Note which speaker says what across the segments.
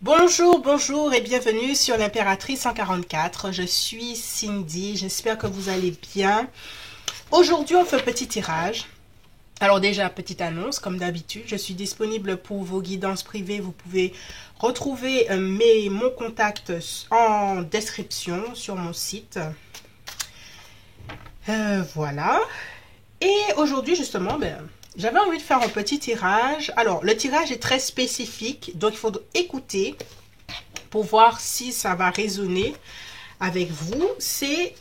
Speaker 1: Bonjour, bonjour et bienvenue sur l'Impératrice 144. Je suis Cindy, j'espère que vous allez bien. Aujourd'hui, on fait un petit tirage. Alors déjà, petite annonce, comme d'habitude, je suis disponible pour vos guidances privées. Vous pouvez retrouver mon contact en description sur mon site. Voilà. Et aujourd'hui, justement, j'avais envie de faire un petit tirage. Alors, le tirage est très spécifique, donc il faut écouter pour voir si ça va résonner avec vous. C'est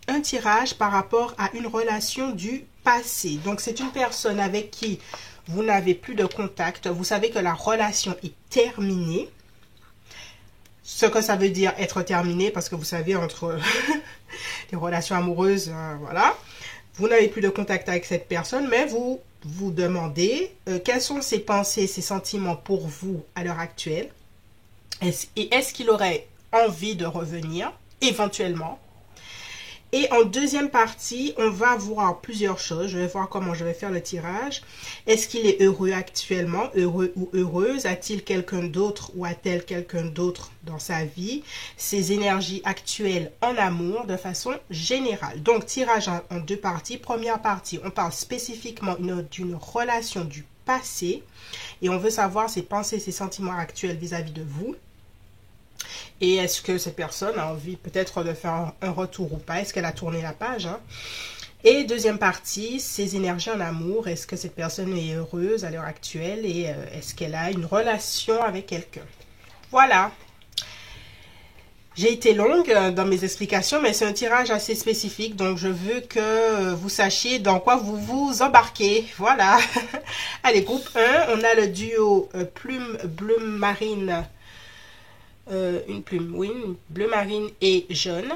Speaker 1: un tirage par rapport à une relation du passé. Donc, c'est une personne avec qui vous n'avez plus de contact. Vous savez que la relation est terminée. Ce que ça veut dire être terminé, parce que vous savez, entre les relations amoureuses, voilà. Vous n'avez plus de contact avec cette personne, mais vous vous demandez quelles sont ses pensées, ses sentiments pour vous à l'heure actuelle. Et est-ce qu'il aurait envie de revenir, éventuellement. Et en deuxième partie, on va voir plusieurs choses. Je vais voir comment je vais faire le tirage. Est-ce qu'il est heureux actuellement, heureux ou heureuse? A-t-il quelqu'un d'autre ou a-t-elle quelqu'un d'autre dans sa vie? Ses énergies actuelles en amour de façon générale. Donc, tirage en deux parties. Première partie, on parle spécifiquement d'une relation du passé. Et on veut savoir ses pensées, ses sentiments actuels vis-à-vis de vous. Et est-ce que cette personne a envie peut-être de faire un retour ou pas? Est-ce qu'elle a tourné la page, Et deuxième partie, ses énergies en amour. Est-ce que cette personne est heureuse à l'heure actuelle? Et est-ce qu'elle a une relation avec quelqu'un? Voilà. J'ai été longue dans mes explications, mais c'est un tirage assez spécifique. Donc, je veux que vous sachiez dans quoi vous vous embarquez. Voilà. Allez, groupe 1, on a le duo Plume Bleu Marine. Une plume, oui, bleu marine et jaune.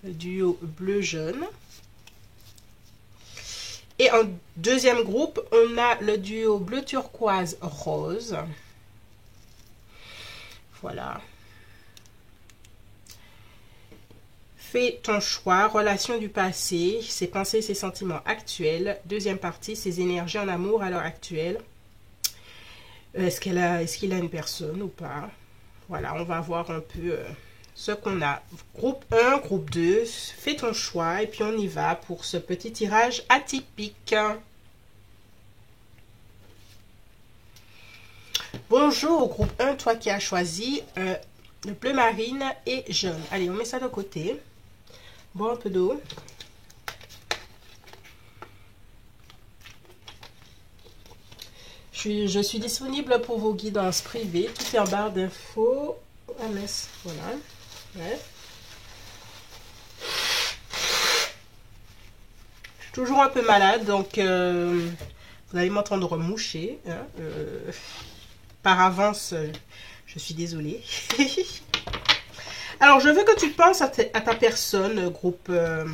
Speaker 1: Le duo bleu-jaune. Et en deuxième groupe, on a le duo bleu turquoise rose. Voilà. Fais ton choix, relation du passé, ses pensées, ses sentiments actuels. Deuxième partie, ses énergies en amour à l'heure actuelle. Est-ce qu'il a une personne ou pas? Voilà, on va voir un peu ce qu'on a. Groupe 1, groupe 2, fais ton choix et puis on y va pour ce petit tirage atypique. Bonjour, groupe 1, toi qui as choisi le bleu marine et jaune. Allez, on met ça de côté. Bois un peu d'eau. Je suis disponible pour vos guidances privées. Tout est en barre d'infos. Ah mince, voilà. Ouais. Je suis toujours un peu malade, donc vous allez m'entendre moucher. Par avance, je suis désolée. Alors, je veux que tu penses à ta personne, groupe 1.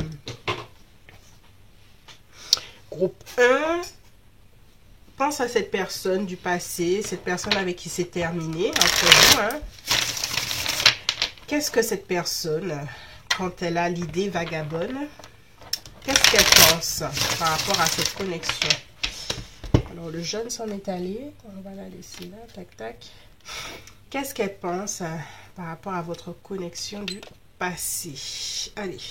Speaker 1: Pense à cette personne du passé, cette personne avec qui c'est terminé entre vous. Qu'est-ce que cette personne, quand elle a l'idée vagabonde, qu'est-ce qu'elle pense par rapport à cette connexion? Alors, le jaune s'en est allé. On va la laisser là, tac, tac. Qu'est-ce qu'elle pense par rapport à votre connexion du passé? Allez.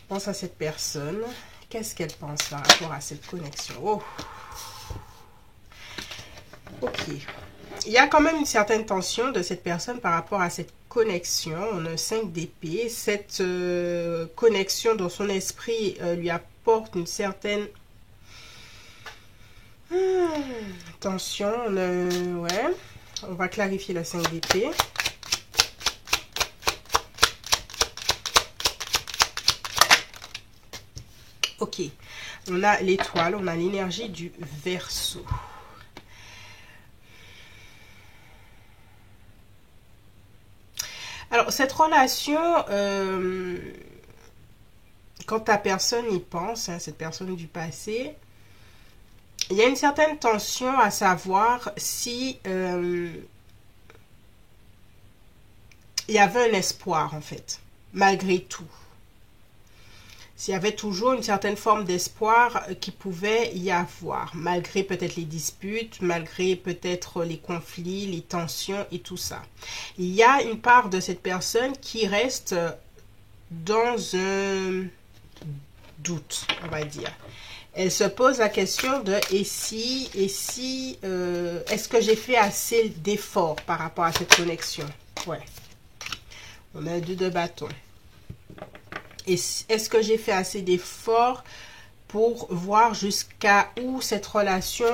Speaker 1: Pense à cette personne. Qu'est-ce qu'elle pense par rapport à cette connexion? Oh. Ok. Il y a quand même une certaine tension de cette personne par rapport à cette connexion. On a 5 d'épée. Cette connexion dans son esprit lui apporte une certaine tension. Ouais. On va clarifier le 5 d'épée. Ok. On a l'étoile, on a l'énergie du Verseau. Alors, cette relation, quand ta personne y pense, cette personne du passé, il y a une certaine tension à savoir si il y avait un espoir, en fait, malgré tout. S'il y avait toujours une certaine forme d'espoir qui pouvait y avoir, malgré peut-être les disputes, malgré peut-être les conflits, les tensions et tout ça. Il y a une part de cette personne qui reste dans un doute, on va dire. Elle se pose la question de est-ce que j'ai fait assez d'efforts par rapport à cette connexion? Ouais. On a 2 de bâton. Est-ce que j'ai fait assez d'efforts pour voir jusqu'à où cette relation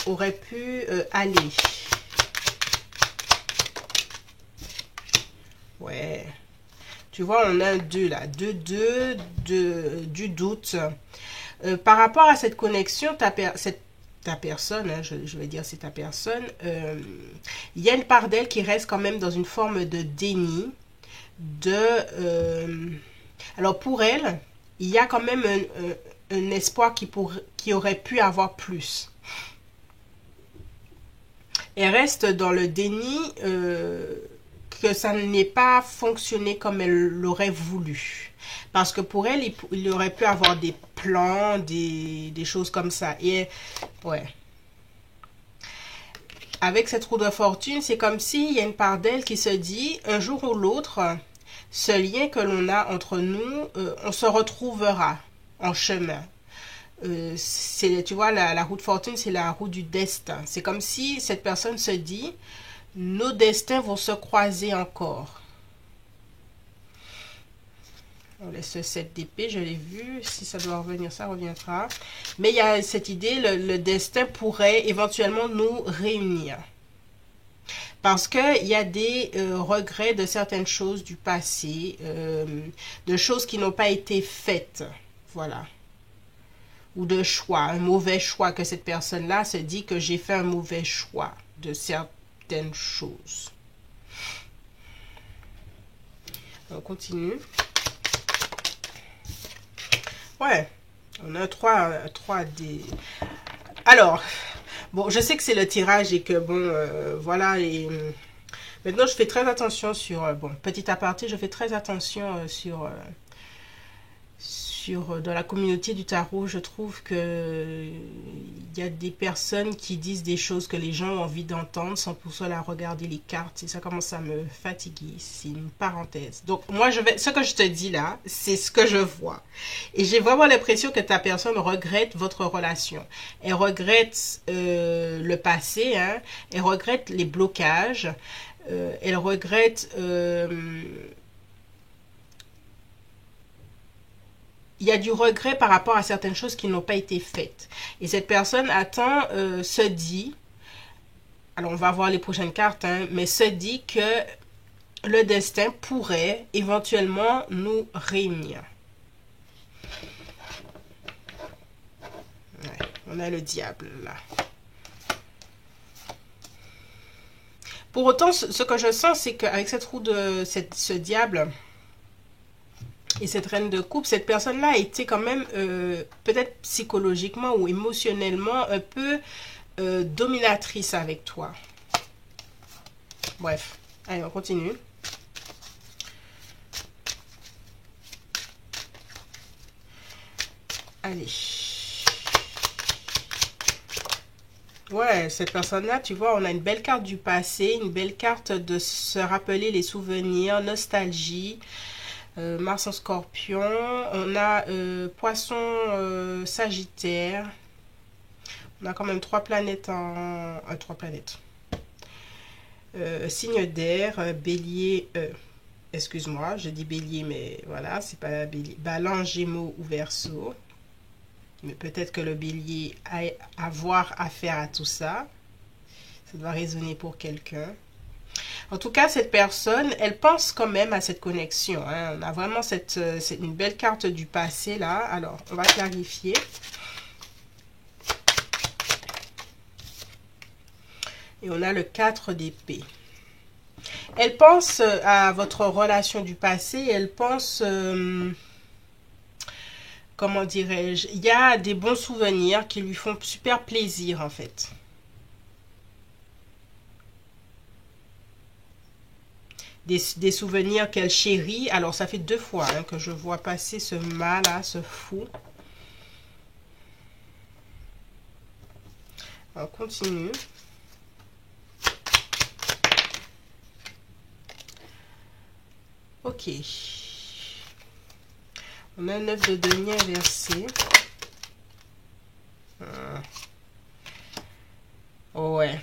Speaker 1: aurait pu aller? Ouais. Tu vois, on a un 2 là. 2 du doute. Par rapport à cette connexion, ta personne, hein, je vais dire c'est ta personne, il y a une part d'elle qui reste quand même dans une forme de déni, alors pour elle, il y a quand même un espoir qui aurait pu avoir plus. Elle reste dans le déni que ça n'ait pas fonctionné comme elle l'aurait voulu. Parce que pour elle, il aurait pu avoir des plans, des choses comme ça. Et ouais. Avec cette roue de fortune, c'est comme s'il y a une part d'elle qui se dit, un jour ou l'autre, ce lien que l'on a entre nous, on se retrouvera en chemin. Tu vois, la roue de fortune, c'est la roue du destin. C'est comme si cette personne se dit, nos destins vont se croiser encore. On laisse 7 d'épée, je l'ai vu. Si ça doit revenir, ça reviendra. Mais il y a cette idée, le destin pourrait éventuellement nous réunir. Parce qu'il y a des regrets de certaines choses du passé, de choses qui n'ont pas été faites. Voilà. Ou de choix, un mauvais choix, que cette personne-là se dit que j'ai fait un mauvais choix de certaines choses. On continue. Ouais, on a 3 des... Alors, bon, je sais que c'est le tirage et que, bon, voilà, et... Maintenant, je fais très attention sur... bon, petit aparté, je fais très attention sur dans la communauté du tarot. Je trouve que il y a des personnes qui disent des choses que les gens ont envie d'entendre sans pour cela regarder les cartes. Et ça commence à me fatiguer. C'est une parenthèse. Donc, moi, ce que je te dis là, c'est ce que je vois. Et j'ai vraiment l'impression que ta personne regrette votre relation. Elle regrette le passé, hein. Elle regrette les blocages. Elle regrette... il y a du regret par rapport à certaines choses qui n'ont pas été faites. Et cette personne se dit, alors on va voir les prochaines cartes, hein, mais se dit que le destin pourrait éventuellement nous réunir. Ouais, on a le diable là. Pour autant, ce que je sens, c'est qu'avec cette roue ce diable... Et cette reine de coupe, cette personne-là a été quand même, peut-être psychologiquement ou émotionnellement, un peu dominatrice avec toi. Bref, allez, on continue. Allez. Ouais, cette personne-là, tu vois, on a une belle carte du passé, une belle carte de se rappeler les souvenirs, nostalgie. Mars en Scorpion, on a Poisson Sagittaire, on a quand même 3 planètes en... 3 planètes. Signe d'air, Bélier, excuse-moi, je dis Bélier, mais voilà, c'est pas Bélier, Balance, Gémeaux ou Verseau. Mais peut-être que le Bélier a à voir affaire à tout ça. Ça doit résonner pour quelqu'un. En tout cas, cette personne, elle pense quand même à cette connexion. Hein. On a vraiment c'est une belle carte du passé là. Alors, on va clarifier. Et on a le 4 d'épée. Elle pense à votre relation du passé. Elle pense... comment dirais-je? Il y a des bons souvenirs qui lui font super plaisir en fait. des souvenirs qu'elle chérit. Alors, ça fait 2 fois hein, que je vois passer ce mât-là, ce fou. On continue. Ok. On a un 9 de denier inversé. Ouais.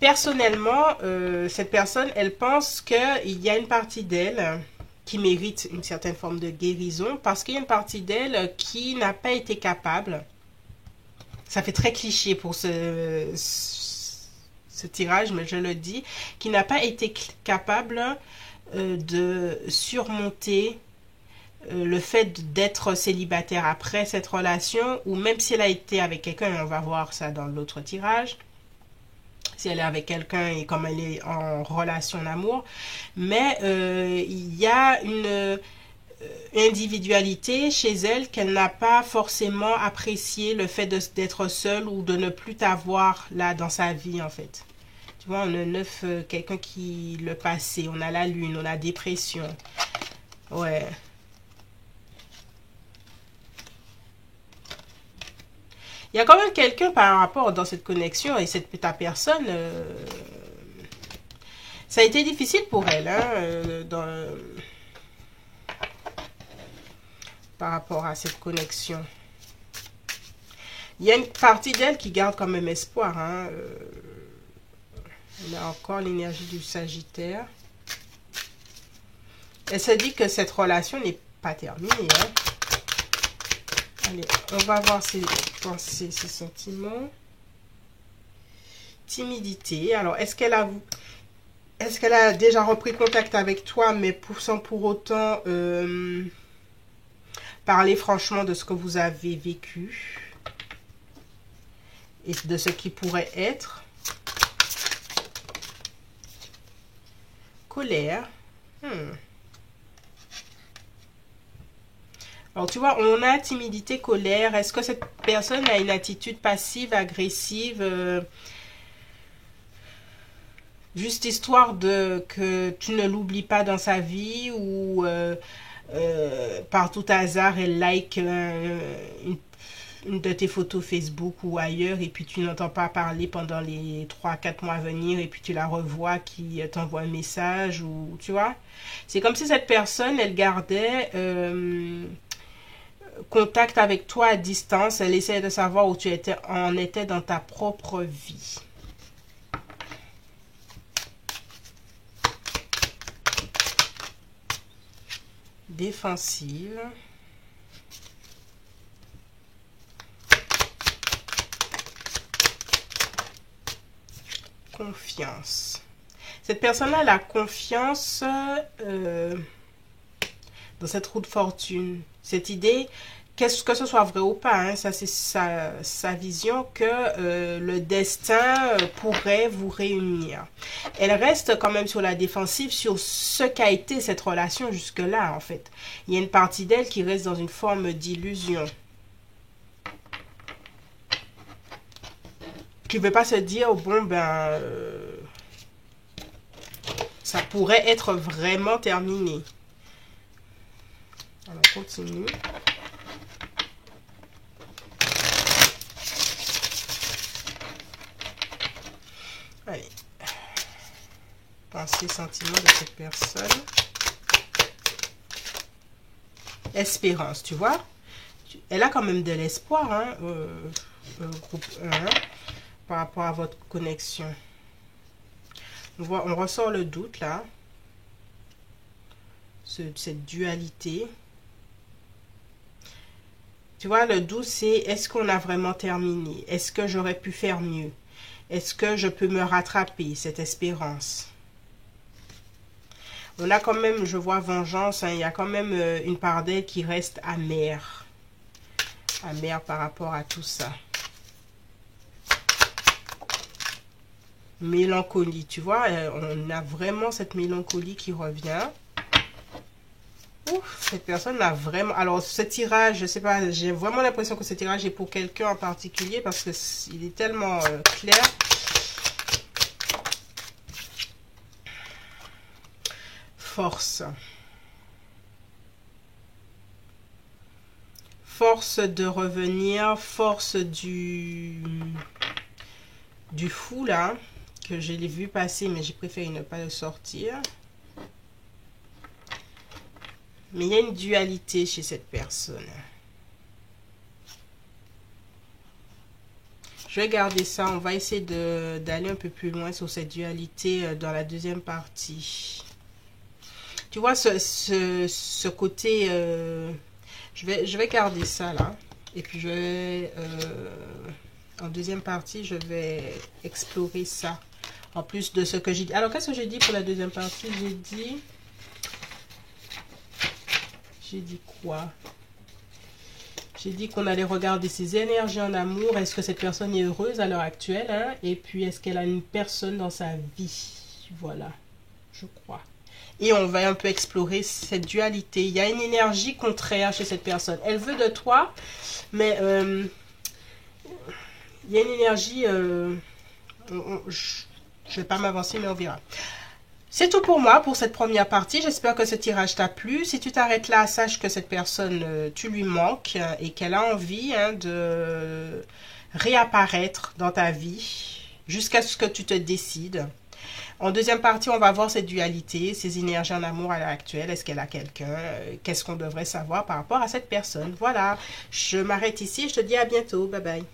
Speaker 1: Personnellement, cette personne, elle pense qu'il y a une partie d'elle qui mérite une certaine forme de guérison parce qu'il y a une partie d'elle qui n'a pas été capable. Ça fait très cliché pour ce tirage, mais je le dis, qui n'a pas été capable de surmonter le fait d'être célibataire après cette relation, ou même si elle a été avec quelqu'un, et on va voir ça dans l'autre tirage, si elle est avec quelqu'un et comme elle est en relation d'amour, mais il y a une individualité chez elle qu'elle n'a pas forcément apprécié, le fait d'être seule ou de ne plus t'avoir là dans sa vie en fait. Tu vois, on a 9, quelqu'un qui le passé, on a la lune, on a la dépression. Ouais. Il y a quand même quelqu'un par rapport dans cette connexion et ta personne, ça a été difficile pour elle, hein, par rapport à cette connexion. Il y a une partie d'elle qui garde quand même espoir, hein, on a encore l'énergie du Sagittaire. Elle se dit que cette relation n'est pas terminée. Hein. Allez, on va voir ses pensées, ses sentiments. Timidité. Alors, est-ce qu'elle a déjà repris contact avec toi, mais sans pour autant parler franchement de ce que vous avez vécu et de ce qui pourrait être? Colère. Alors, tu vois, on a timidité, colère. Est-ce que cette personne a une attitude passive, agressive, juste histoire que tu ne l'oublies pas dans sa vie, ou par tout hasard, elle like une de tes photos Facebook ou ailleurs, et puis tu n'entends pas parler pendant les 3-4 mois à venir, et puis tu la revois qui t'envoie un message, ou tu vois. C'est comme si cette personne, elle gardait contact avec toi à distance. Elle essaie de savoir où tu en étais dans ta propre vie. Défensive. Confiance. Cette personne-là a la confiance dans cette roue de fortune. Cette idée, que ce soit vrai ou pas, hein, ça c'est sa vision, que le destin pourrait vous réunir. Elle reste quand même sur la défensive, sur ce qu'a été cette relation jusque-là, en fait. Il y a une partie d'elle qui reste dans une forme d'illusion. Qui ne veut pas se dire, bon, ben, ça pourrait être vraiment terminé. Alors, on continue. Allez. Pensée, sentiment de cette personne. Espérance, tu vois. Elle a quand même de l'espoir, hein, groupe 1, par rapport à votre connexion. On ressort le doute, là. Cette dualité. Tu vois, le doute, c'est est-ce qu'on a vraiment terminé? Est-ce que j'aurais pu faire mieux? Est-ce que je peux me rattraper? Cette espérance. On a quand même, je vois vengeance, hein, il y a quand même une part d'elle qui reste amère. Amère par rapport à tout ça. Mélancolie, tu vois, on a vraiment cette mélancolie qui revient. Ouf, cette personne a vraiment... Alors, ce tirage, je sais pas, j'ai vraiment l'impression que ce tirage est pour quelqu'un en particulier parce qu'il est tellement clair. force. Force de revenir, force du fou là, que je l'ai vu passer, mais j'ai préféré ne pas le sortir. Mais il y a une dualité chez cette personne. Je vais garder ça. On va essayer d'aller un peu plus loin sur cette dualité dans la deuxième partie. Tu vois, ce côté... je vais garder ça là. Et puis, en deuxième partie, je vais explorer ça. En plus de ce que j'ai dit. Alors, qu'est-ce que j'ai dit pour la deuxième partie? J'ai dit quoi? J'ai dit qu'on allait regarder ses énergies en amour. Est-ce que cette personne est heureuse à l'heure actuelle, hein? Et puis, est-ce qu'elle a une personne dans sa vie? Voilà, je crois. Et on va un peu explorer cette dualité. Il y a une énergie contraire chez cette personne. Elle veut de toi, mais il y a une énergie... je ne vais pas m'avancer, mais on verra. C'est tout pour moi pour cette première partie. J'espère que ce tirage t'a plu. Si tu t'arrêtes là, sache que cette personne, tu lui manques et qu'elle a envie de réapparaître dans ta vie jusqu'à ce que tu te décides. En deuxième partie, on va voir cette dualité, ces énergies en amour à l'heure actuelle. Est-ce qu'elle a quelqu'un? Qu'est-ce qu'on devrait savoir par rapport à cette personne? Voilà, je m'arrête ici. Je te dis à bientôt. Bye bye.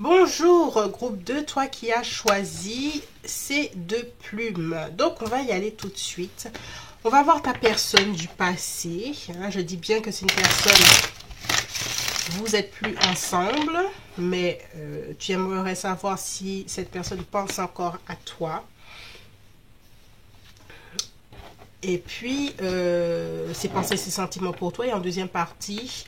Speaker 1: Bonjour groupe 2, toi qui as choisi ces deux plumes. Donc on va y aller tout de suite. On va voir ta personne du passé. Je dis bien que c'est une personne, vous êtes plus ensemble, mais tu aimerais savoir si cette personne pense encore à toi. Et puis, ses pensées, ses sentiments pour toi. Et en deuxième partie...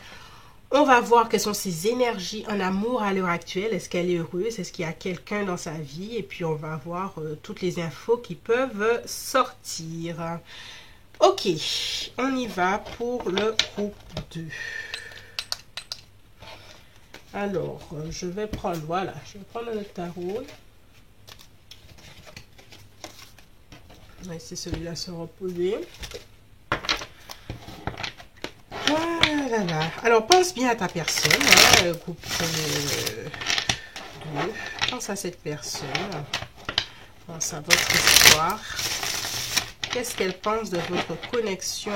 Speaker 1: on va voir quelles sont ses énergies en amour à l'heure actuelle. Est-ce qu'elle est heureuse? Est-ce qu'il y a quelqu'un dans sa vie? Et puis, on va voir toutes les infos qui peuvent sortir. Ok, on y va pour le groupe 2. Alors, je vais prendre, voilà, je vais prendre le tarot. On va laisser celui-là se reposer. Voilà. Alors, pense bien à ta personne, groupe 2. Pense à cette personne. Pense à votre histoire. Qu'est-ce qu'elle pense de votre connexion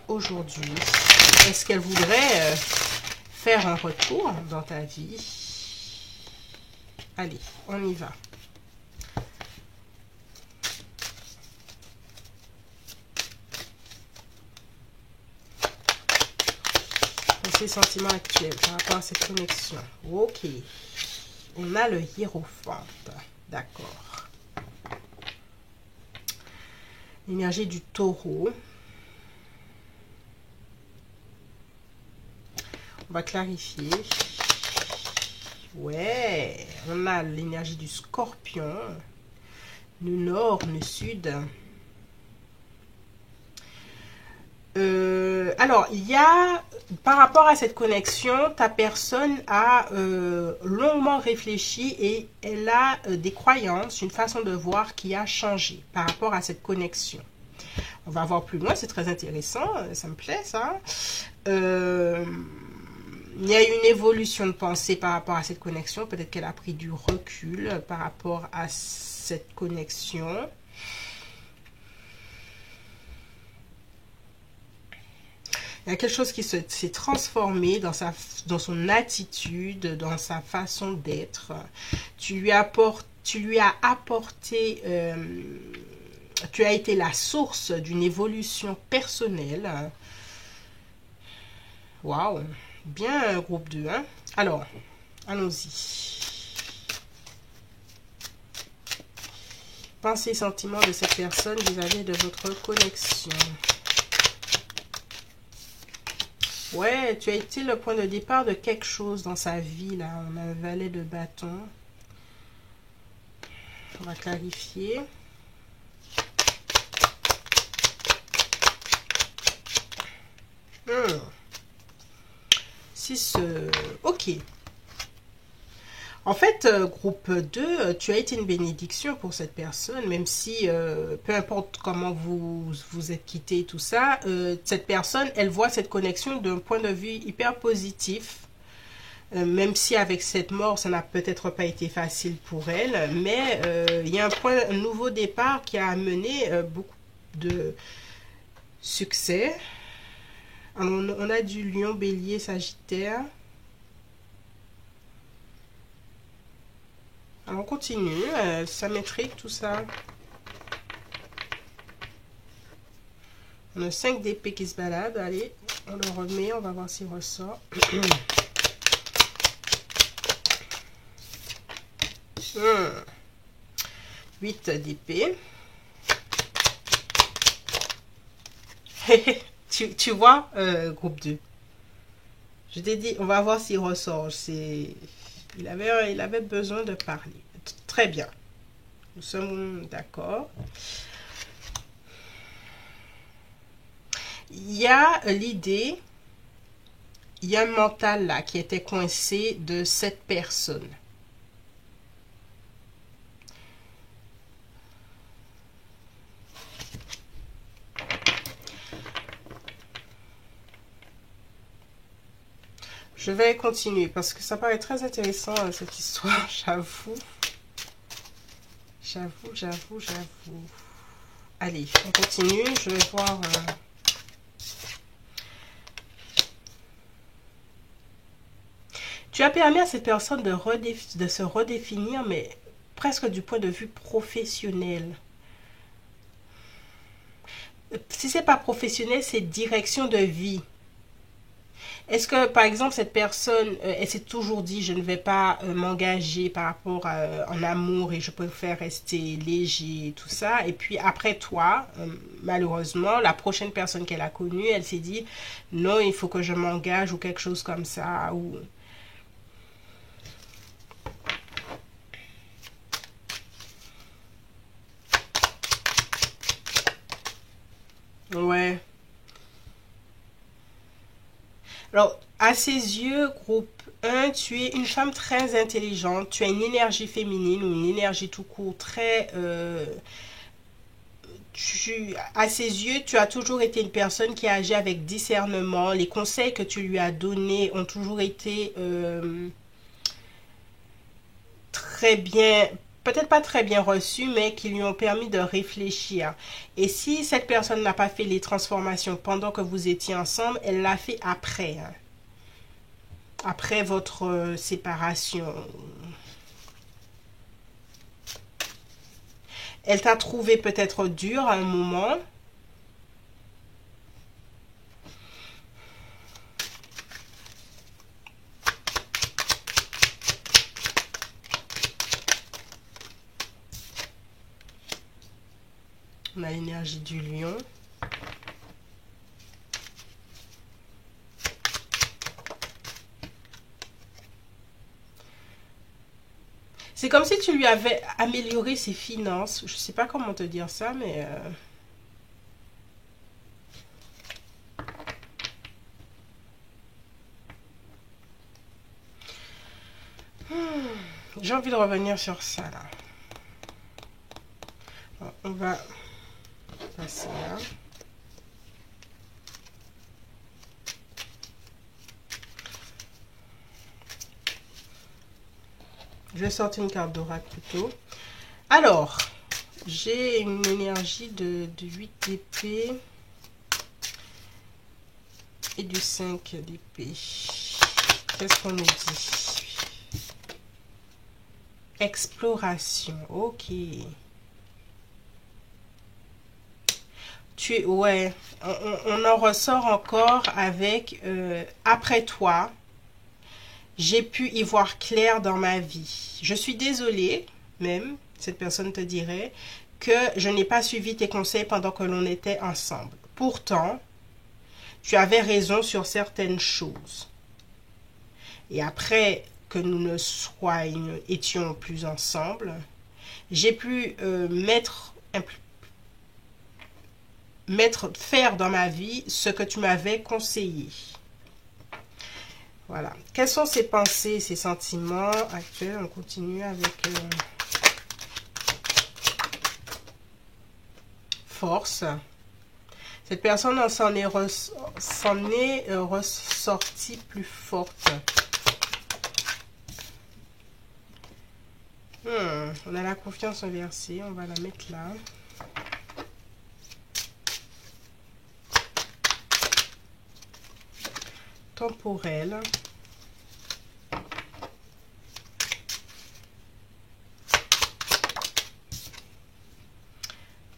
Speaker 1: aujourd'hui? Est-ce qu'elle voudrait faire un retour dans ta vie? Allez, on y va. Ses sentiments actuels par rapport à cette connexion. Ok. On a le hiérophante. D'accord. L'énergie du taureau. On va clarifier. Ouais. On a l'énergie du scorpion. Le nord, le sud. Alors, il y a, par rapport à cette connexion, ta personne a longuement réfléchi et elle a des croyances, une façon de voir qui a changé par rapport à cette connexion. On va voir plus loin, c'est très intéressant, ça me plaît ça. Il y a une évolution de pensée par rapport à cette connexion, peut-être qu'elle a pris du recul par rapport à cette connexion. Il y a quelque chose qui s'est transformé dans son attitude, dans sa façon d'être. Tu lui as apporté, tu as été la source d'une évolution personnelle. Waouh, bien groupe 2. Hein? Alors, allons-y. Pensez et sentiments de cette personne vis-à-vis de votre connexion. Ouais, tu as été le point de départ de quelque chose dans sa vie, là. On a un valet de bâton. On va clarifier. Ok. En fait, groupe 2, tu as été une bénédiction pour cette personne, même si, peu importe comment vous vous êtes quittés, tout ça, cette personne, elle voit cette connexion d'un point de vue hyper positif. Même si avec cette mort, ça n'a peut-être pas été facile pour elle, mais il y a un nouveau départ qui a amené beaucoup de succès. On a du lion, bélier, sagittaire. Alors on continue, ça m'intrigue tout ça. On a 5 d'épée qui se baladent, allez, on le remet, on va voir s'il ressort. 8 d'épée. tu vois, groupe 2. Je t'ai dit, on va voir s'il ressort. Il avait besoin de parler. Très bien. Nous sommes d'accord. Il y a l'idée, il y a un mental là qui était coincé de cette personne. Je vais continuer parce que ça paraît très intéressant cette histoire, j'avoue. J'avoue. Allez, on continue, je vais voir... Tu as permis à cette personne de se redéfinir, mais presque du point de vue professionnel. Si c'est pas professionnel, c'est direction de vie. Est-ce que, par exemple, cette personne, elle s'est toujours dit, je ne vais pas m'engager par rapport à en amour et je préfère rester léger et tout ça. Et puis après toi, malheureusement, la prochaine personne qu'elle a connue, elle s'est dit, non, il faut que je m'engage ou quelque chose comme ça. Ou... Ouais. Alors, à ses yeux, groupe 1, tu es une femme très intelligente, tu as une énergie féminine ou une énergie tout court très... à ses yeux, tu as toujours été une personne qui a agi avec discernement. Les conseils que tu lui as donnés ont toujours été très bien, peut-être pas très bien reçus, mais qui lui ont permis de réfléchir. Et si cette personne n'a pas fait les transformations pendant que vous étiez ensemble, elle l'a fait après. Hein. Après votre séparation. Elle t'a trouvé peut-être dur à un moment. On a l'énergie du lion. C'est comme si tu lui avais amélioré ses finances. Je ne sais pas comment te dire ça, mais... J'ai envie de revenir sur ça, là. Bon, on va passer là. Je vais sortir une carte d'oracle plutôt. Alors, j'ai une énergie de 8 d'épée et du 5 d'épée. Qu'est-ce qu'on nous dit? Exploration, ok. Ouais, on en ressort encore avec après toi. J'ai pu y voir clair dans ma vie. Je suis désolée, même, cette personne te dirait, que je n'ai pas suivi tes conseils pendant que l'on était ensemble. Pourtant, tu avais raison sur certaines choses. Et après que nous ne étions plus ensemble, j'ai pu faire dans ma vie ce que tu m'avais conseillé. Voilà. Quelles sont ses pensées, ses sentiments actuels? On continue avec force. Cette personne s'en est ressortie plus forte. On a la confiance inversée. On va la mettre là. Temporel.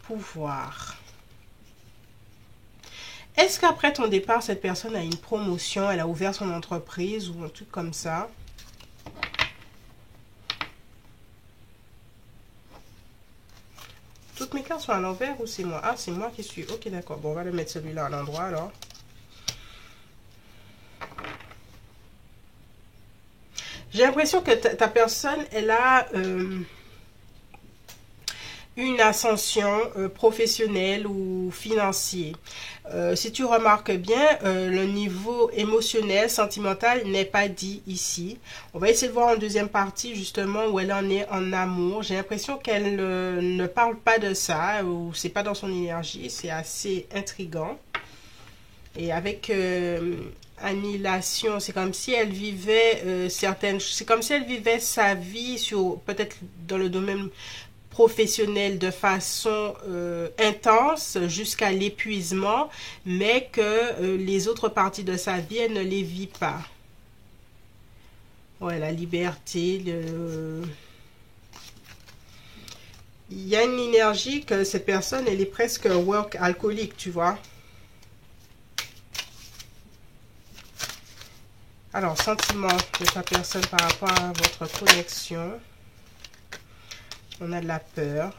Speaker 1: Pouvoir. Est-ce qu'après ton départ, cette personne a une promotion, elle a ouvert son entreprise ou un truc comme ça? Toutes mes cartes sont à l'envers ou c'est moi? Ah, c'est moi qui suis. Ok, d'accord. Bon, on va le mettre celui-là à l'endroit alors. J'ai l'impression que ta personne, elle a une ascension professionnelle ou financière. Si tu remarques bien, le niveau émotionnel, sentimental n'est pas dit ici. On va essayer de voir en deuxième partie justement où elle en est en amour. J'ai l'impression qu'elle ne parle pas de ça ou c'est pas dans son énergie. C'est assez intriguant. Et avec annihilation, c'est comme si elle vivait c'est comme si elle vivait sa vie sur peut-être dans le domaine professionnel de façon intense jusqu'à l'épuisement, mais que les autres parties de sa vie, elle ne les vit pas. Ouais, la liberté, il y a une énergie que cette personne, elle est presque work alcoolique, tu vois. Alors, sentiment de ta personne par rapport à votre connexion. On a de la peur.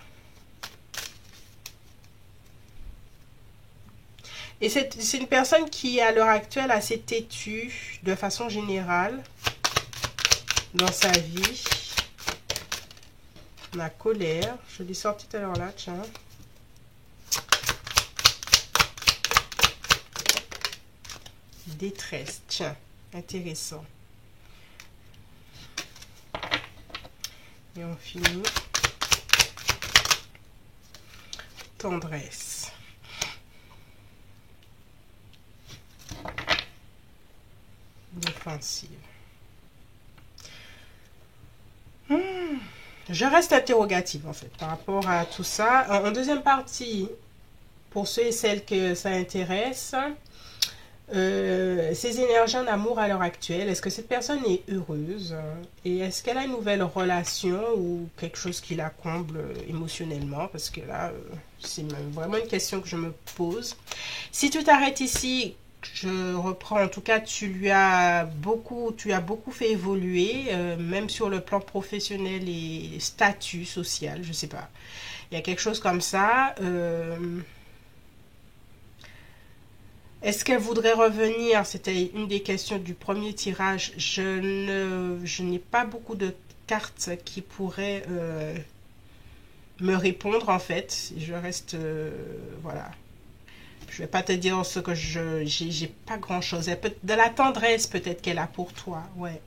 Speaker 1: Et c'est une personne qui est à l'heure actuelle assez têtue de façon générale dans sa vie. La colère. Je l'ai sorti tout à l'heure là, tiens. Détresse, tiens. Intéressant. Et on finit. Tendresse. Défensive. Je reste interrogative en fait par rapport à tout ça. En deuxième partie, pour ceux et celles que ça intéresse, ces énergies en amour à l'heure actuelle, est-ce que cette personne est heureuse et est-ce qu'elle a une nouvelle relation ou quelque chose qui la comble émotionnellement, parce que là c'est vraiment une question que je me pose. Si tu t'arrêtes ici, je reprends, en tout cas tu as beaucoup fait évoluer, même sur le plan professionnel et statut social, je sais pas, il y a quelque chose comme ça. Est-ce qu'elle voudrait revenir? C'était une des questions du premier tirage. Je n'ai pas beaucoup de cartes qui pourraient me répondre en fait. Je reste... voilà. Je vais pas te dire ce que j'ai pas grand chose. De la tendresse peut-être qu'elle a pour toi. Ouais.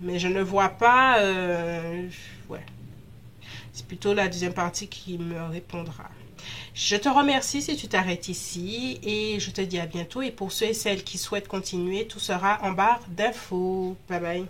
Speaker 1: Mais je ne vois pas... ouais. C'est plutôt la deuxième partie qui me répondra. Je te remercie si tu t'arrêtes ici et je te dis à bientôt. Et pour ceux et celles qui souhaitent continuer, tout sera en barre d'infos. Bye bye.